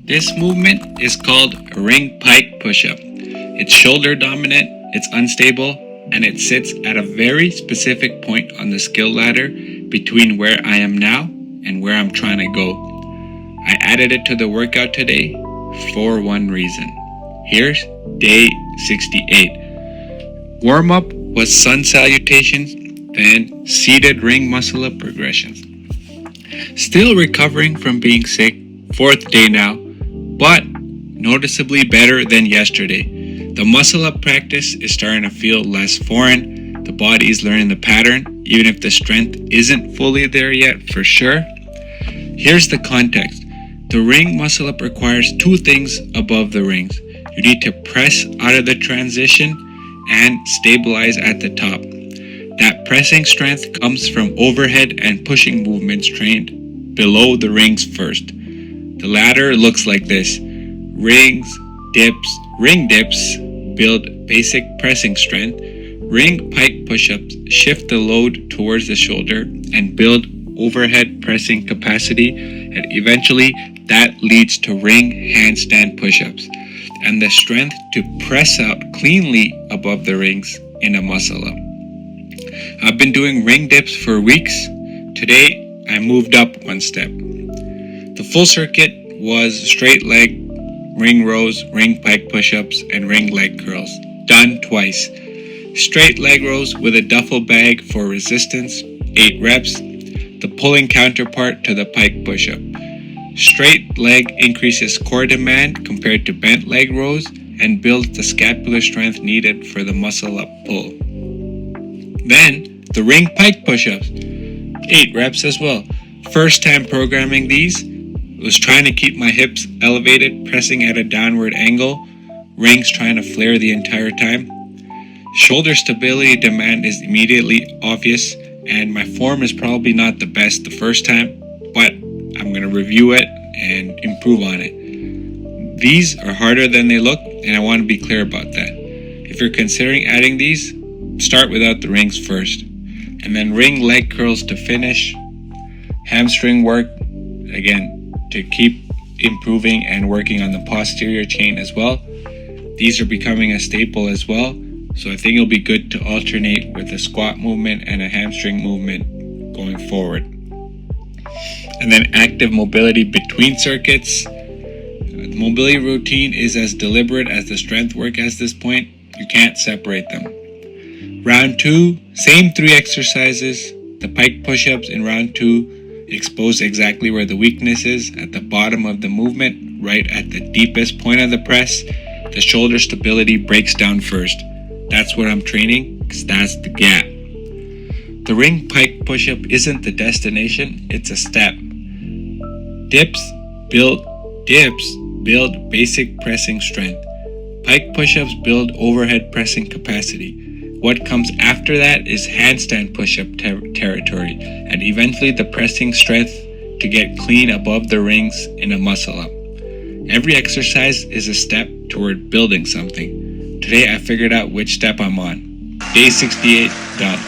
This movement is called a ring pike push-up. It's shoulder dominant, it's unstable, and it sits at a very specific point on the skill ladder between where I am now and where I'm trying to go. I added it to the workout today for one reason. Here's day 68. Warm-up was sun salutations, then seated ring muscle-up progressions. Still recovering from being sick, 4th day now, but noticeably better than yesterday. The muscle-up practice is starting to feel less foreign. The body is learning the pattern, even if the strength isn't fully there yet for sure. Here's the context. The ring muscle-up requires two things above the rings. You need to press out of the transition and stabilize at the top. That pressing strength comes from overhead and pushing movements trained below the rings first. The ladder looks like this. Rings, dips, ring dips build basic pressing strength. Ring pike push-ups shift the load towards the shoulder and build overhead pressing capacity, and eventually that leads to ring handstand push-ups and the strength to press out cleanly above the rings in a muscle-up. I've been doing ring dips for weeks. Today I moved up one step. The full circuit was straight leg, ring rows, ring pike push-ups, and ring leg curls. Done twice. Straight leg rows with a duffle bag for resistance, 8 reps, the pulling counterpart to the pike push-up. Straight leg increases core demand compared to bent leg rows and builds the scapular strength needed for the muscle-up pull. Then, the ring pike push-ups, 8 reps as well. First time programming these, was trying to keep my hips elevated, pressing at a downward angle, rings trying to flare the entire time. Shoulder stability demand is immediately obvious, and my form is probably not the best the first time, but I'm going to review it and improve on it. These are harder than they look, and I want to be clear about that. If you're considering adding these, start without the rings first, and then ring leg curls to finish. Hamstring work, again, to keep improving and working on the posterior chain as well. These are becoming a staple as well, so I think it'll be good to alternate with a squat movement and a hamstring movement going forward. And then active mobility between circuits. The mobility routine is as deliberate as the strength work at this point. You can't separate them. Round 2, same 3 exercises. The pike push-ups in round 2 expose exactly where the weakness is at the bottom of the movement, right at the deepest point of the press. The shoulder stability breaks down first. That's what I'm training, because that's the gap. The ring pike push-up isn't the destination, it's a step. Dips build basic pressing strength. Pike push-ups build overhead pressing capacity. What comes after that is handstand push-up territory, and eventually the pressing strength to get clean above the rings in a muscle-up. Every exercise is a step toward building something. Today I figured out which step I'm on. Day 68 done.